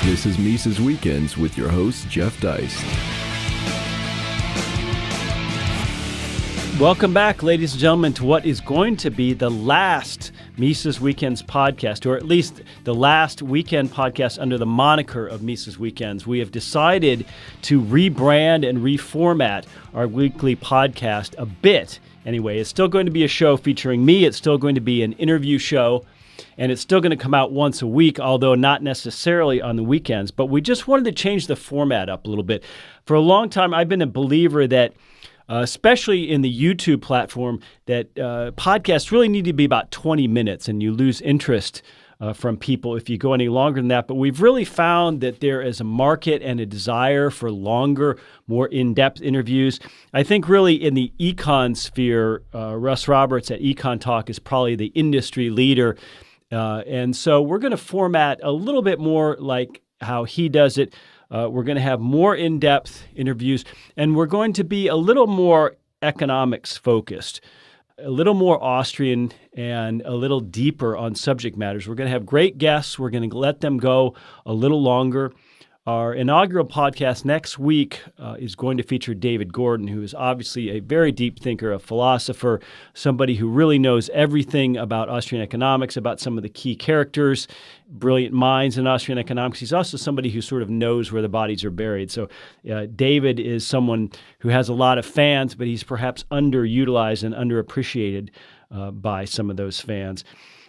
This is Mises Weekends with your host, Jeff Deist. Welcome back, ladies and gentlemen, to what is going to be the last Mises Weekends podcast, or at least the last weekend podcast under the moniker of Mises Weekends. We have decided to rebrand and reformat our weekly podcast a bit. Anyway, it's still going to be a show featuring me. It's still going to be an interview show. And it's still going to come out once a week, although not necessarily on the weekends. But we just wanted to change the format up a little bit. For a long time, I've been a believer that, especially in the YouTube platform, that podcasts really need to be about 20 minutes, and you lose interest from people if you go any longer than that. But we've really found that there is a market and a desire for longer, more in-depth interviews. I think really in the econ sphere, Russ Roberts at Econ Talk is probably the industry leader. And so we're going to format a little bit more like how he does it. We're going to have more in-depth interviews, and we're going to be a little more economics focused, a little more Austrian, and a little deeper on subject matters. We're going to have great guests. We're going to let them go a little longer. Our inaugural podcast next week is going to feature David Gordon, who is obviously a very deep thinker, a philosopher, somebody who really knows everything about Austrian economics, about some of the key characters, brilliant minds in Austrian economics. He's also somebody who sort of knows where the bodies are buried. So David is someone who has a lot of fans, but he's perhaps underutilized and underappreciated by some of those fans.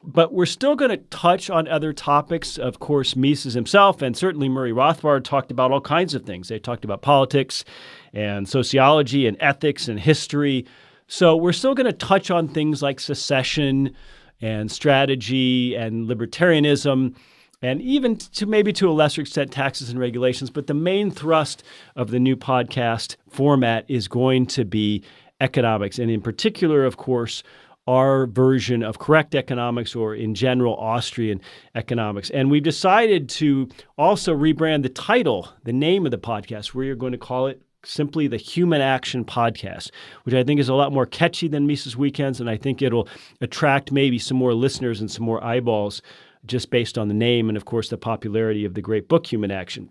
But we're still going to touch on other topics. Of course, Mises himself and certainly Murray Rothbard talked about all kinds of things. They talked about politics and sociology and ethics and history. So we're still going to touch on things like secession and strategy and libertarianism and even maybe to a lesser extent taxes and regulations. But the main thrust of the new podcast format is going to be economics, and in particular, of course, our version of correct economics, or in general, Austrian economics. And we've decided to also rebrand the title, the name of the podcast. We're going to call it simply the Human Action Podcast, which I think is a lot more catchy than Mises Weekends, and I think it'll attract maybe some more listeners and some more eyeballs just based on the name and, of course, the popularity of the great book, Human Action.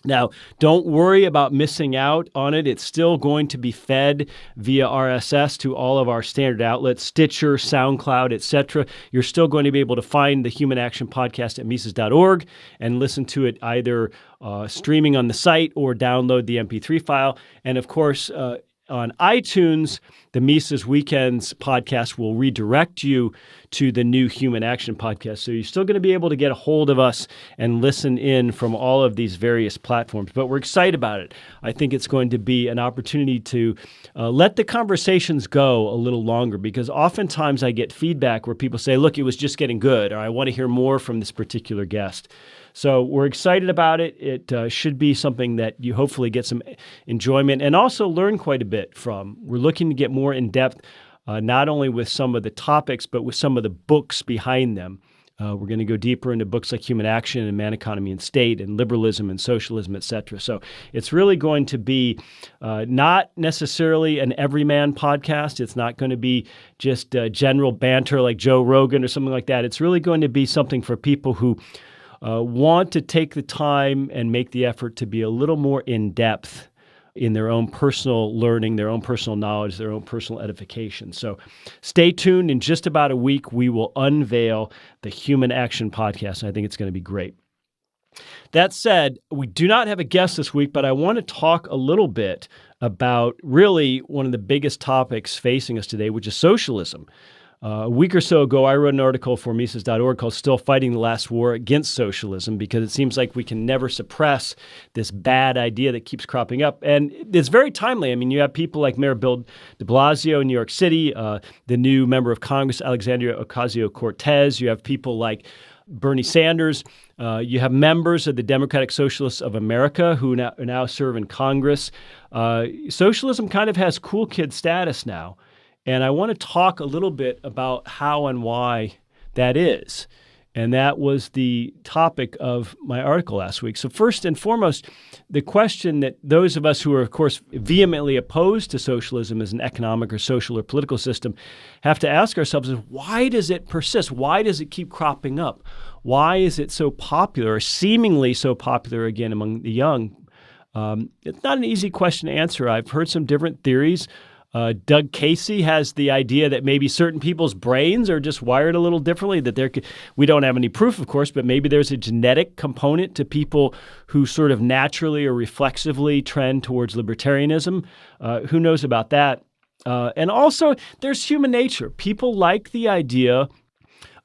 Now, don't worry about missing out on it. It's still going to be fed via RSS to all of our standard outlets, Stitcher, SoundCloud, etc. You're still going to be able to find the Human Action Podcast at Mises.org and listen to it either streaming on the site or download the MP3 file. And of course, on iTunes, the Mises Weekends podcast will redirect you to the new Human Action Podcast. So you're still going to be able to get a hold of us and listen in from all of these various platforms. But we're excited about it. I think it's going to be an opportunity to let the conversations go a little longer, because oftentimes I get feedback where people say, look, it was just getting good, or I want to hear more from this particular guest. So we're excited about it. It should be something that you hopefully get some enjoyment and also learn quite a bit from. We're looking to get more in-depth, not only with some of the topics, but with some of the books behind them. We're going to go deeper into books like Human Action and Man, Economy, and State and Liberalism and Socialism, etc. So it's really going to be not necessarily an everyman podcast. It's not going to be just general banter like Joe Rogan or something like that. It's really going to be something for people who want to take the time and make the effort to be a little more in-depth in their own personal learning, their own personal knowledge, their own personal edification. So stay tuned. In just about a week, we will unveil the Human Action Podcast. I think it's going to be great. That said, we do not have a guest this week, but I want to talk a little bit about really one of the biggest topics facing us today, which is socialism. A week or so ago, I wrote an article for Mises.org called Still Fighting the Last War Against Socialism, because it seems like we can never suppress this bad idea that keeps cropping up. And it's very timely. I mean, you have people like Mayor Bill de Blasio in New York City, the new member of Congress, Alexandria Ocasio-Cortez. You have people like Bernie Sanders. You have members of the Democratic Socialists of America who now serve in Congress. Socialism kind of has cool kid status now. And I want to talk a little bit about how and why that is. And that was the topic of my article last week. So first and foremost, the question that those of us who are, of course, vehemently opposed to socialism as an economic or social or political system have to ask ourselves is, why does it persist? Why does it keep cropping up? Why is it so popular, or seemingly so popular again among the young? It's not an easy question to answer. I've heard some different theories. Doug Casey has the idea that maybe certain people's brains are just wired a little differently, that we don't have any proof, of course, but maybe there's a genetic component to people who sort of naturally or reflexively trend towards libertarianism. Who knows about that? And also, there's human nature. People like the idea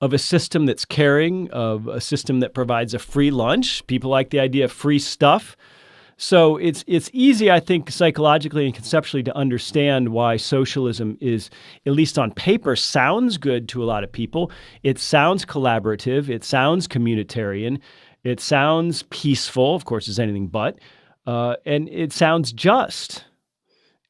of a system that's caring, of a system that provides a free lunch. People like the idea of free stuff. So it's easy, I think, psychologically and conceptually to understand why socialism is, at least on paper, sounds good to a lot of people. It sounds collaborative. It sounds communitarian. It sounds peaceful. Of course, it's anything but. And it sounds just.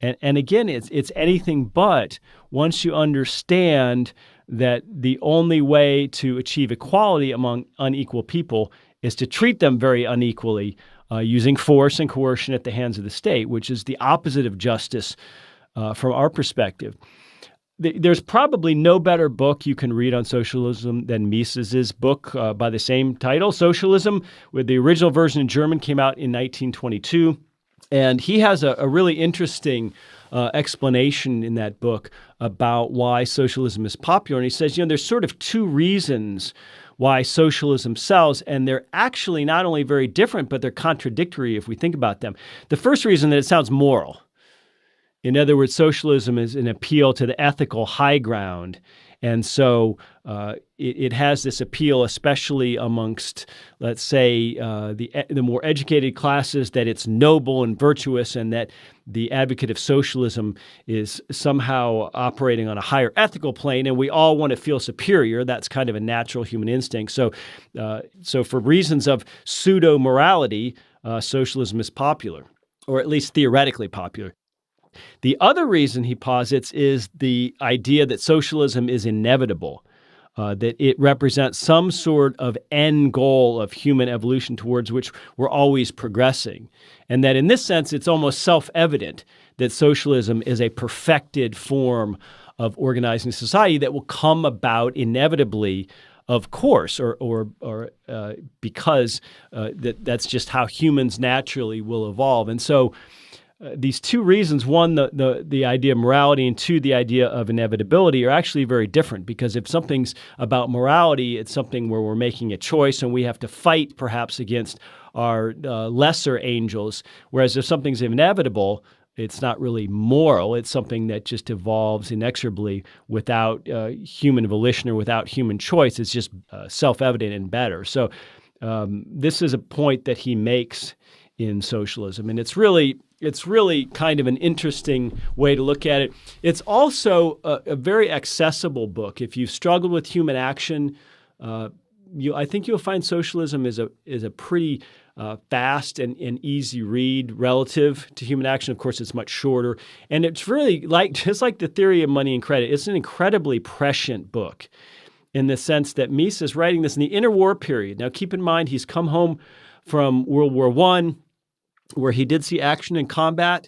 And again, it's anything but once you understand that the only way to achieve equality among unequal people is to treat them very unequally, using force and coercion at the hands of the state, which is the opposite of justice from our perspective. There's probably no better book you can read on socialism than Mises's book by the same title, Socialism, with the original version in German, came out in 1922. And he has a really interesting explanation in that book about why socialism is popular. And he says, there's sort of two reasons why socialism sells, and they're actually not only very different, but they're contradictory if we think about them. The first reason that it sounds moral. In other words, socialism is an appeal to the ethical high ground. And so it has this appeal, especially amongst, let's say, the more educated classes, that it's noble and virtuous, and that the advocate of socialism is somehow operating on a higher ethical plane, and we all want to feel superior. That's kind of a natural human instinct. So for reasons of pseudo-morality, socialism is popular, or at least theoretically popular. The other reason he posits is the idea that socialism is inevitable, that it represents some sort of end goal of human evolution towards which we're always progressing, and that in this sense it's almost self-evident that socialism is a perfected form of organizing society that will come about inevitably, of course, or because that's just how humans naturally will evolve. And so these two reasons, one, the idea of morality, and two, the idea of inevitability, are actually very different, because if something's about morality, it's something where we're making a choice and we have to fight perhaps against our lesser angels, whereas if something's inevitable, it's not really moral. It's something that just evolves inexorably without human volition or without human choice. It's just self-evident and better. So this is a point that he makes in socialism, and it's really kind of an interesting way to look at it. It's also a very accessible book. If you've struggled with human action, I think you'll find socialism is a pretty fast and easy read relative to human action. Of course, it's much shorter, and it's really just like the Theory of Money and Credit. It's an incredibly prescient book, in the sense that Mises is writing this in the interwar period. Now, keep in mind, he's come home from World War I, where he did see action in combat.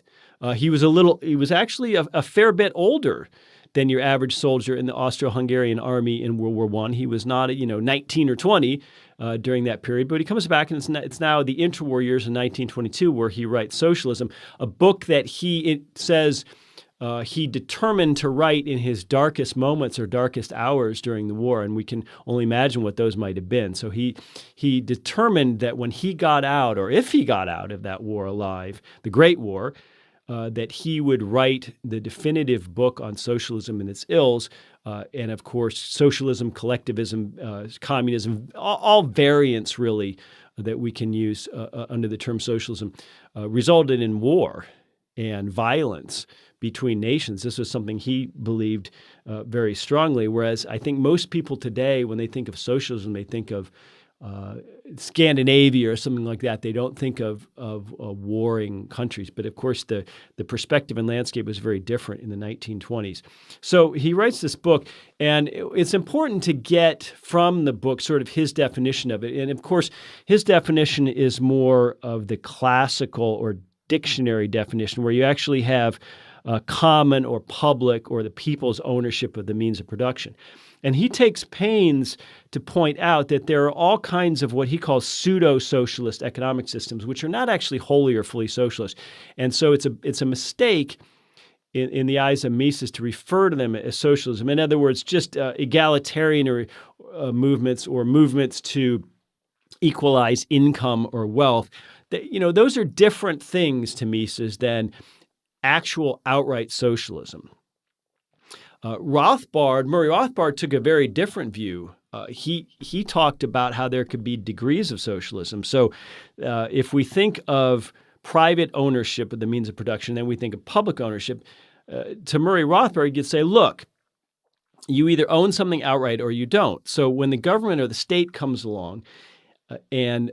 He was actually a fair bit older than your average soldier in the Austro-Hungarian army in World War I. He was not 19 or 20 during that period, but he comes back, and it's now the interwar years in 1922 where he writes Socialism, a book that it says he determined to write in his darkest moments or darkest hours during the war, and we can only imagine what those might have been. So he determined that when he got out, or if he got out of that war alive, the Great War, that he would write the definitive book on socialism and its ills, and of course, socialism, collectivism, communism, all variants really that we can use under the term socialism, resulted in war and violence between nations. This was something he believed very strongly, whereas I think most people today, when they think of socialism, they think of Scandinavia or something like that. They don't think of warring countries. But of course, the perspective and landscape was very different in the 1920s. So he writes this book, and it's important to get from the book sort of his definition of it. And of course, his definition is more of the classical or dictionary definition, where you actually have common or public or the people's ownership of the means of production. And he takes pains to point out that there are all kinds of what he calls pseudo-socialist economic systems, which are not actually wholly or fully socialist. And so it's a mistake in the eyes of Mises to refer to them as socialism. In other words, just egalitarian or movements or movements to equalize income or wealth. Those are different things to Mises than actual outright socialism. Murray Rothbard took a very different view. He talked about how there could be degrees of socialism. So if we think of private ownership of the means of production, then we think of public ownership. To Murray Rothbard, you'd say, look, you either own something outright or you don't. So when the government or the state comes along and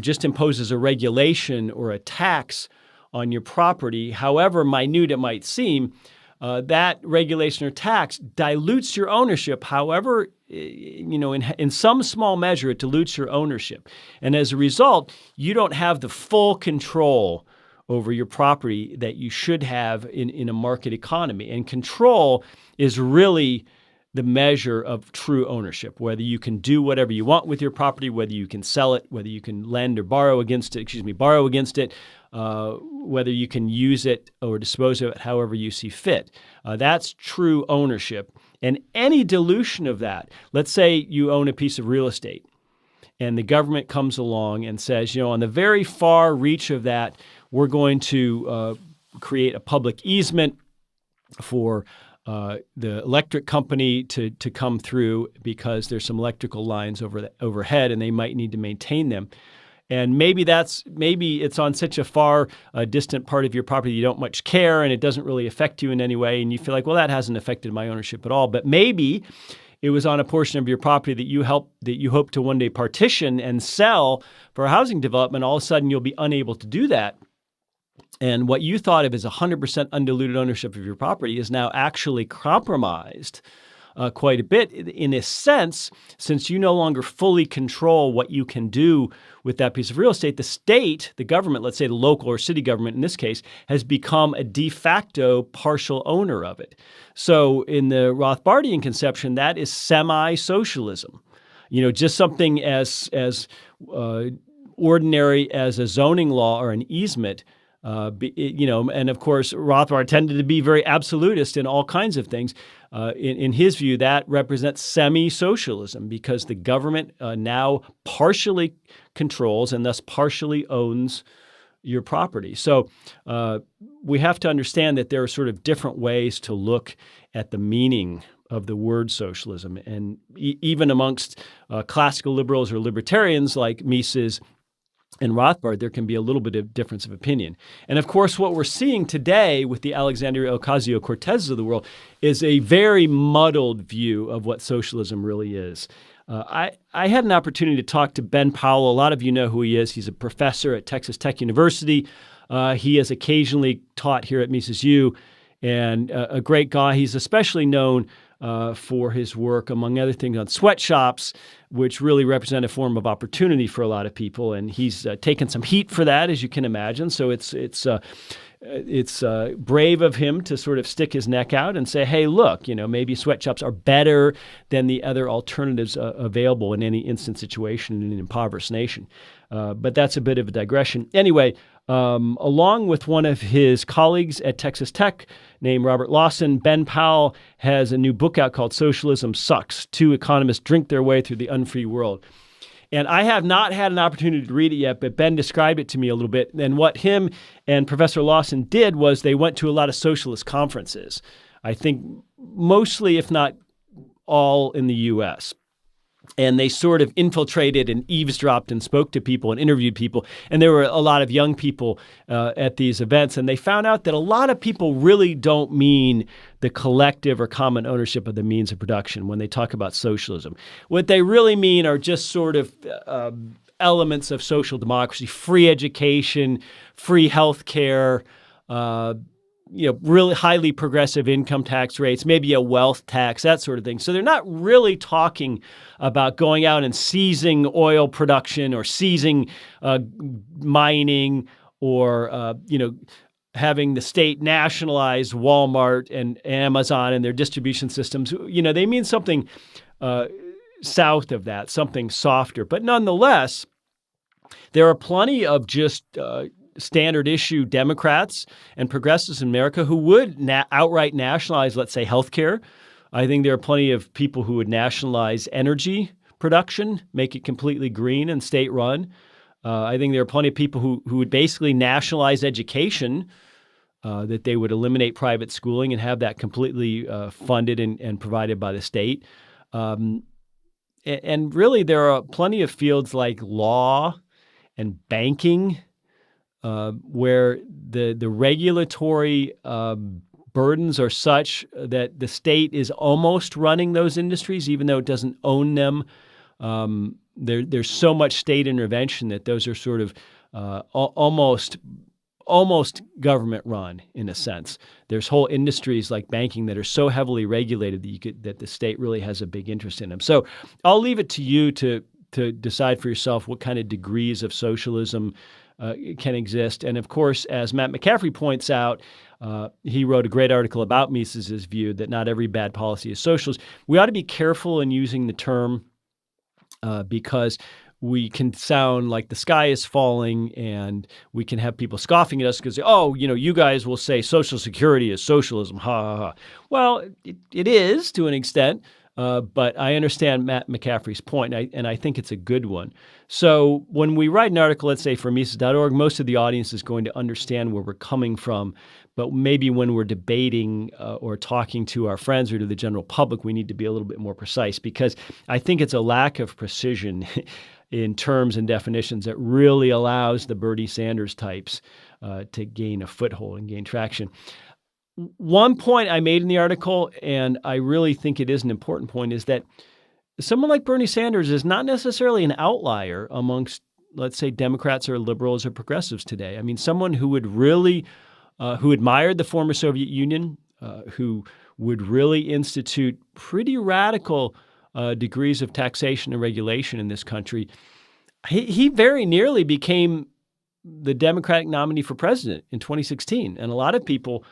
just imposes a regulation or a tax on your property, however minute it might seem, that regulation or tax dilutes your ownership. However, in some small measure, it dilutes your ownership. And as a result, you don't have the full control over your property that you should have in a market economy. And control is really the measure of true ownership, whether you can do whatever you want with your property, whether you can sell it, whether you can lend or borrow against it, whether you can use it or dispose of it however you see fit. That's true ownership. And any dilution of that, let's say you own a piece of real estate and the government comes along and says, on the very far reach of that, we're going to create a public easement for the electric company to come through because there's some electrical lines overhead and they might need to maintain them. And maybe it's on such a far distant part of your property you don't much care and it doesn't really affect you in any way, and you feel like, well, that hasn't affected my ownership at all. But maybe it was on a portion of your property that you hope to one day partition and sell for a housing development. All of a sudden, you'll be unable to do that. And what you thought of as 100% undiluted ownership of your property is now actually compromised quite a bit in a sense, since you no longer fully control what you can do with that piece of real estate. The state, the government, let's say the local or city government in this case, has become a de facto partial owner of it. So in the Rothbardian conception, that is semi-socialism. Just something as ordinary as a zoning law or an easement. And of course, Rothbard tended to be very absolutist in all kinds of things. In his view, that represents semi-socialism because the government now partially controls and thus partially owns your property. So we have to understand that there are sort of different ways to look at the meaning of the word socialism. And even amongst classical liberals or libertarians like Mises and Rothbard, there can be a little bit of difference of opinion. And of course, what we're seeing today with the Alexandria Ocasio-Cortez of the world is a very muddled view of what socialism really is. I had an opportunity to talk to Ben Powell. A lot of you know who he is. He's a professor at Texas Tech University. He has occasionally taught here at Mises U, and a great guy. He's especially known for his work, among other things, on sweatshops, which really represent a form of opportunity for a lot of people. And he's taken some heat for that, as you can imagine. So it's brave of him to sort of stick his neck out and say, hey, look, maybe sweatshops are better than the other alternatives available in any instant situation in an impoverished nation. But that's a bit of a digression. Anyway, along with one of his colleagues at Texas Tech named Robert Lawson, Ben Powell has a new book out called Socialism Sucks: Two Economists Drink Their Way Through the Unfree World. And I have not had an opportunity to read it yet, but Ben described it to me a little bit. And what him and Professor Lawson did was they went to a lot of socialist conferences, I think mostly, if not all, in the U.S., and they sort of infiltrated and eavesdropped and spoke to people and interviewed people. And there were a lot of young people at these events. And they found out that a lot of people really don't mean the collective or common ownership of the means of production when they talk about socialism. What they really mean are just sort of elements of social democracy: free education, free health care, really highly progressive income tax rates, maybe a wealth tax, that sort of thing. So they're not really talking about going out and seizing oil production or seizing mining or, having the state nationalize Walmart and Amazon and their distribution systems. They mean something south of that, something softer. But nonetheless, there are plenty of just standard issue Democrats and progressives in America who would outright nationalize, let's say, healthcare. I think there are plenty of people who would nationalize energy production, make it completely green and state-run. I think there are plenty of people who would basically nationalize education, that they would eliminate private schooling and have that completely funded and provided by the state. And really, there are plenty of fields like law and banking where the regulatory burdens are such that the state is almost running those industries, even though it doesn't own them. There's so much state intervention that those are sort of almost government run in a sense. There's whole industries like banking that are so heavily regulated that the state really has a big interest in them. So I'll leave it to you to decide for yourself what kind of degrees of socialism can exist. And of course, as Matt McCaffrey points out, he wrote a great article about Mises's view that not every bad policy is socialist. We ought to be careful in using the term because we can sound like the sky is falling, and we can have people scoffing at us because, you guys will say Social Security is socialism, ha, ha, ha. Well, it is to an extent, but I understand Matt McCaffrey's point, and I think it's a good one. So when we write an article, let's say for Mises.org, most of the audience is going to understand where we're coming from, but maybe when we're debating or talking to our friends or to the general public, we need to be a little bit more precise, because I think it's a lack of precision in terms and definitions that really allows the Bernie Sanders types to gain a foothold and gain traction. One point I made in the article, and I really think it is an important point, is that someone like Bernie Sanders is not necessarily an outlier amongst, let's say, Democrats or liberals or progressives today. I mean, someone who would really, who admired the former Soviet Union, who would really institute pretty radical degrees of taxation and regulation in this country. He very nearly became the Democratic nominee for president in 2016. And a lot of people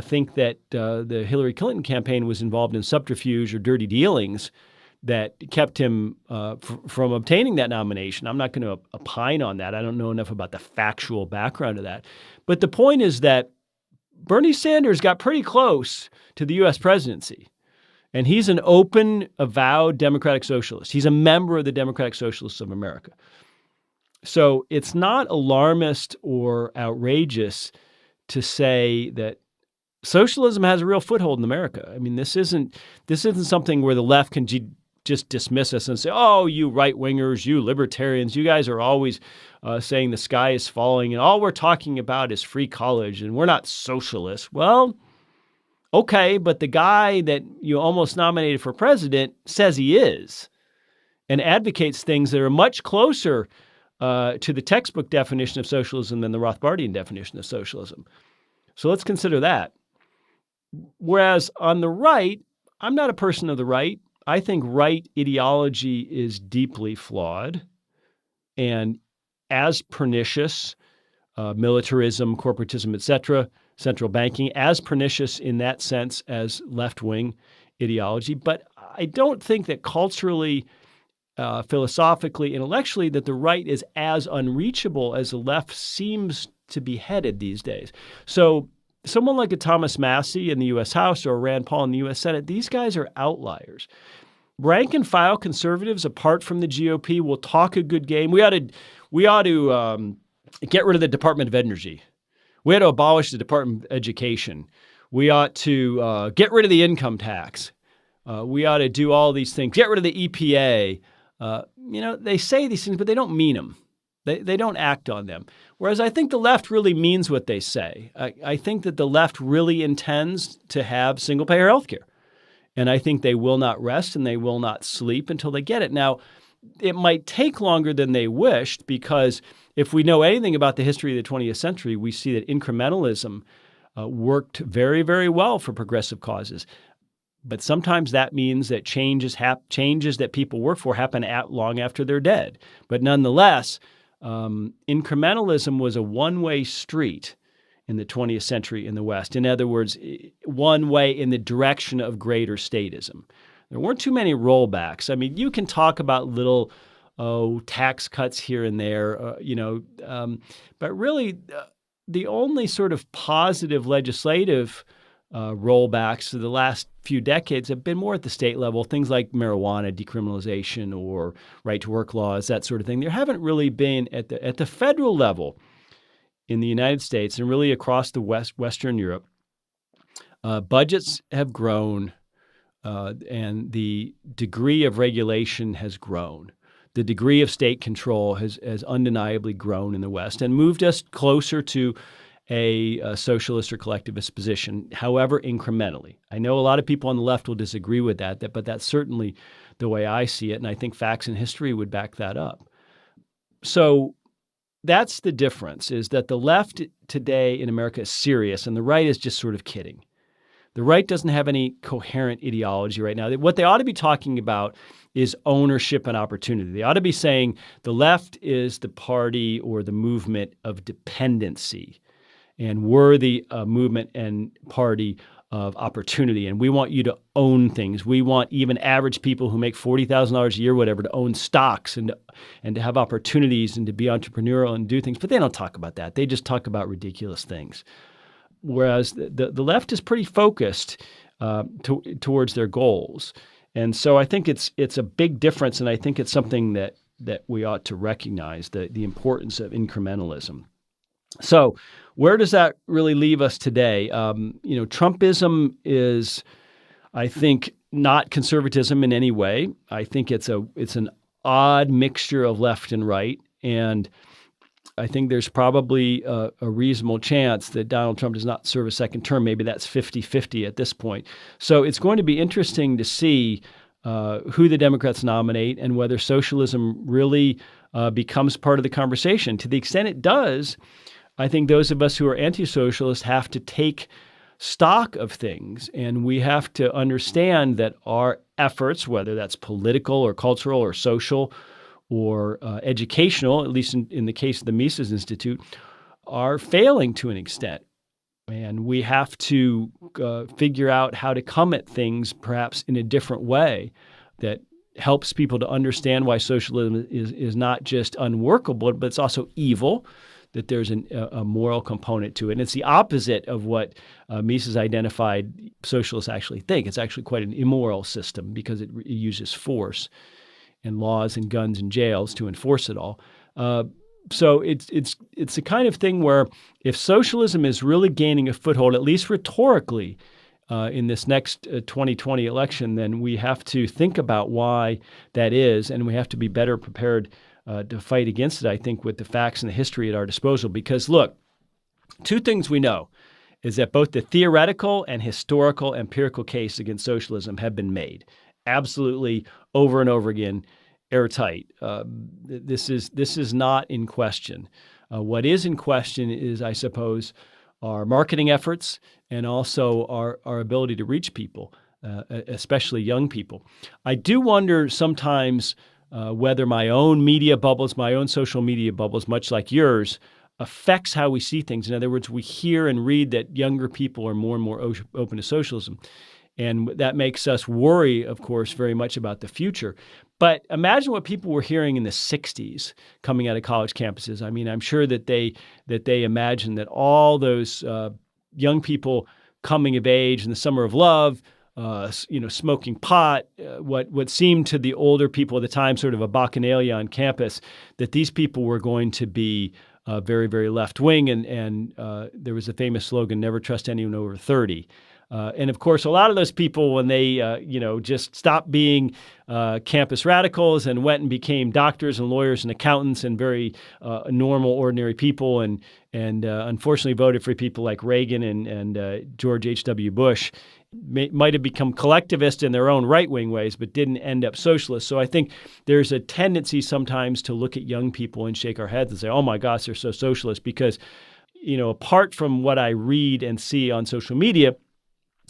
think that the Hillary Clinton campaign was involved in subterfuge or dirty dealings that kept him from obtaining that nomination. I'm not going to opine on that. I don't know enough about the factual background of that. But the point is that Bernie Sanders got pretty close to the U.S. presidency. And he's an open, avowed Democratic Socialist. He's a member of the Democratic Socialists of America. So it's not alarmist or outrageous to say that socialism has a real foothold in America. I mean, this isn't something where the left can just dismiss us and say, oh, you right-wingers, you libertarians, you guys are always saying the sky is falling and all we're talking about is free college and we're not socialists. Well, okay, but the guy that you almost nominated for president says he is and advocates things that are much closer to the textbook definition of socialism than the Rothbardian definition of socialism. So let's consider that. Whereas on the right, I'm not a person of the right. I think right ideology is deeply flawed and as pernicious, militarism, corporatism, etc., central banking, as pernicious in that sense as left-wing ideology. But I don't think that culturally, philosophically, intellectually, that the right is as unreachable as the left seems to be headed these days. So someone like a Thomas Massie in the U.S. House or a Rand Paul in the U.S. Senate, these guys are outliers. Rank and file conservatives, apart from the GOP, will talk a good game. We ought to get rid of the Department of Energy. We ought to abolish the Department of Education. We ought to get rid of the income tax. We ought to do all these things. Get rid of the EPA. They say these things, but they don't mean them. They don't act on them. Whereas I think the left really means what they say. I think that the left really intends to have single-payer health care. And I think they will not rest and they will not sleep until they get it. Now, it might take longer than they wished, because if we know anything about the history of the 20th century, we see that incrementalism worked very, very well for progressive causes. But sometimes that means that changes that people work for happen long after they're dead. But nonetheless, incrementalism was a one-way street in the 20th century in the West. In other words, one way in the direction of greater statism. There weren't too many rollbacks. I mean, you can talk about little tax cuts here and there, but really the only sort of positive legislative rollbacks of the last few decades have been more at the state level, things like marijuana decriminalization or right-to-work laws, that sort of thing. There haven't really been at the federal level in the United States and really across the Western Europe. Budgets have grown, and the degree of regulation has grown. The degree of state control has undeniably grown in the West and moved us closer to a socialist or collectivist position, however incrementally. I know a lot of people on the left will disagree with that, but that's certainly the way I see it, and I think facts and history would back that up. So that's the difference, is that the left today in America is serious, and the right is just sort of kidding. The right doesn't have any coherent ideology right now. What they ought to be talking about is ownership and opportunity. They ought to be saying the left is the party or the movement of dependency, and we're the movement and party of opportunity. And we want you to own things. We want even average people who make $40,000 a year, whatever, to own stocks and to have opportunities and to be entrepreneurial and do things. But they don't talk about that. They just talk about ridiculous things. Whereas the left is pretty focused towards their goals. And so I think it's a big difference, and I think it's something that we ought to recognize, the importance of incrementalism. So where does that really leave us today? Trumpism is, I think, not conservatism in any way. I think it's an odd mixture of left and right, and I think there's probably a reasonable chance that Donald Trump does not serve a second term. Maybe that's 50-50 at this point. So it's going to be interesting to see who the Democrats nominate and whether socialism really becomes part of the conversation. To the extent it does, I think those of us who are anti-socialists have to take stock of things, and we have to understand that our efforts, whether that's political or cultural or social or educational, at least in the case of the Mises Institute, are failing to an extent. And we have to figure out how to come at things perhaps in a different way that helps people to understand why socialism is not just unworkable, but it's also evil, that there's a moral component to it. And it's the opposite of what Mises identified socialists actually think. It's actually quite an immoral system because it uses force and laws and guns and jails to enforce it all. So it's the kind of thing where if socialism is really gaining a foothold, at least rhetorically, in this next 2020 election, then we have to think about why that is, and we have to be better prepared to fight against it, I think, with the facts and the history at our disposal. Because, look, two things we know is that both the theoretical and historical empirical case against socialism have been made absolutely over and over again, airtight. This is not in question. What is in question is, I suppose, our marketing efforts and also our ability to reach people, especially young people. I do wonder sometimes whether my own media bubbles, my own social media bubbles, much like yours, affects how we see things. In other words, we hear and read that younger people are more and more open to socialism. And that makes us worry, of course, very much about the future. But imagine what people were hearing in the 60s coming out of college campuses. I mean, I'm sure that they imagined that all those young people coming of age in the summer of love, smoking pot, what seemed to the older people at the time sort of a bacchanalia on campus, that these people were going to be very, very left-wing. And there was a famous slogan, never trust anyone over 30. And of course, a lot of those people, when they, just stopped being campus radicals and went and became doctors and lawyers and accountants and very normal, ordinary people, and unfortunately voted for people like Reagan and George H.W. Bush, might have become collectivist in their own right-wing ways, but didn't end up socialist. So I think there's a tendency sometimes to look at young people and shake our heads and say, oh my gosh, they're so socialist, because, apart from what I read and see on social media,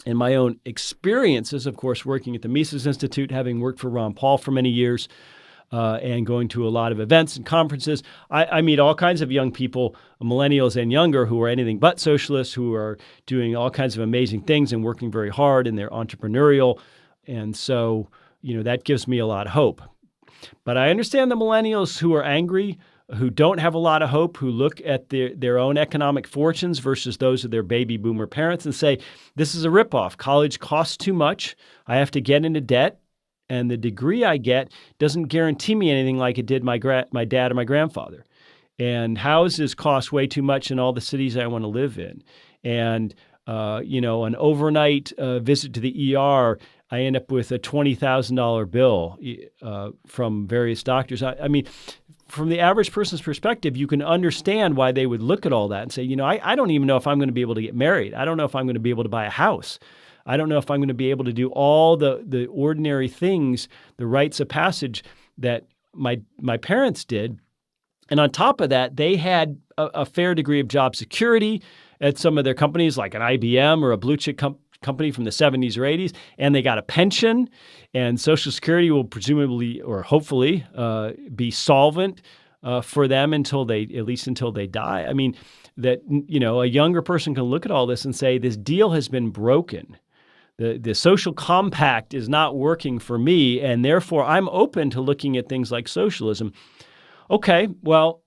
and my own experiences, of course, working at the Mises Institute, having worked for Ron Paul for many years, and going to a lot of events and conferences, I meet all kinds of young people, millennials and younger, who are anything but socialists, who are doing all kinds of amazing things and working very hard, and they're entrepreneurial. And so, that gives me a lot of hope. But I understand the millennials who are angry, who don't have a lot of hope, who look at their own economic fortunes versus those of their baby boomer parents and say, this is a ripoff. College costs too much. I have to get into debt. And the degree I get doesn't guarantee me anything like it did my dad or my grandfather. And houses cost way too much in all the cities I want to live in. And, an overnight visit to the ER, I end up with a $20,000 bill from various doctors. I mean, from the average person's perspective, you can understand why they would look at all that and say, I don't even know if I'm going to be able to get married. I don't know if I'm going to be able to buy a house. I don't know if I'm going to be able to do all the ordinary things, the rites of passage that my parents did. And on top of that, they had a fair degree of job security at some of their companies, like an IBM or a blue chip company from the 70s or 80s, and they got a pension, and Social Security will presumably or hopefully be solvent for them until they die. I mean, that a younger person can look at all this and say, this deal has been broken. The social compact is not working for me, and therefore I'm open to looking at things like socialism. Okay, well,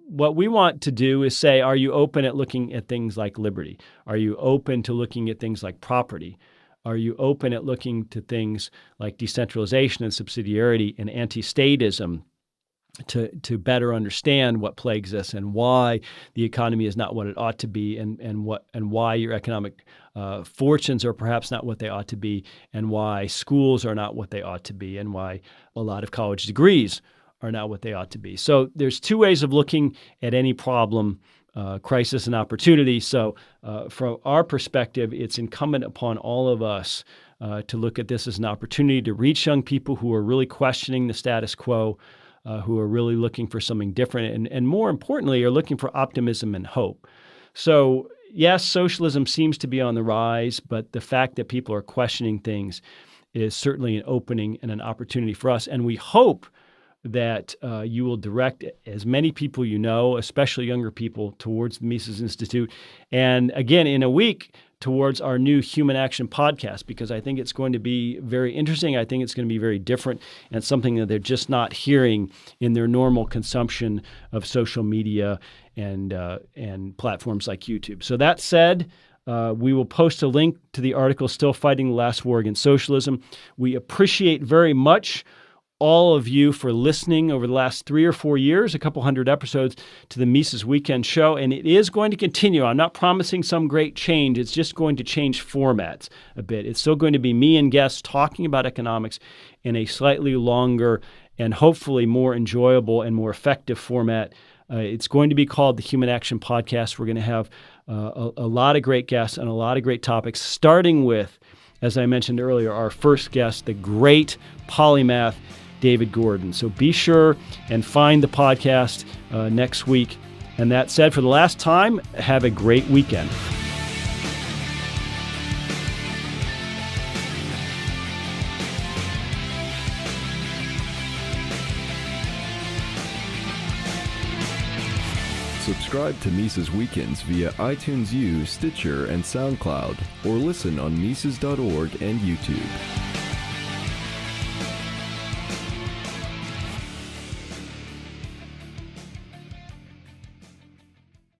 what we want to do is say, are you open at looking at things like liberty? Are you open to looking at things like property? Are you open at looking to things like decentralization and subsidiarity and anti-statism to better understand what plagues us and why the economy is not what it ought to be, and why your economic fortunes are perhaps not what they ought to be, and why schools are not what they ought to be, and why a lot of college degrees are not what they ought to be. So there's two ways of looking at any problem, crisis and opportunity. So from our perspective, it's incumbent upon all of us to look at this as an opportunity to reach young people who are really questioning the status quo, who are really looking for something different, and more importantly, are looking for optimism and hope. So yes, socialism seems to be on the rise, but the fact that people are questioning things is certainly an opening and an opportunity for us. And we hope that you will direct as many people especially younger people, towards the Mises Institute. And again, in a week, towards our new Human Action podcast, because I think it's going to be very interesting. I think it's going to be very different and something that they're just not hearing in their normal consumption of social media and platforms like YouTube. So that said, we will post a link to the article, Still Fighting the Last War Against Socialism. We appreciate very much all of you for listening over the last 3 or 4 years, a couple hundred episodes to the Mises Weekend Show, and it is going to continue. I'm not promising some great change. It's just going to change formats a bit. It's still going to be me and guests talking about economics in a slightly longer and hopefully more enjoyable and more effective format. It's going to be called the Human Action Podcast. We're going to have a lot of great guests and a lot of great topics, starting with, as I mentioned earlier, our first guest, the great polymath, David Gordon. So be sure and find the podcast next week. And that said, for the last time, have a great weekend. Subscribe to Mises Weekends via iTunes U, Stitcher, and SoundCloud, or listen on Mises.org and YouTube.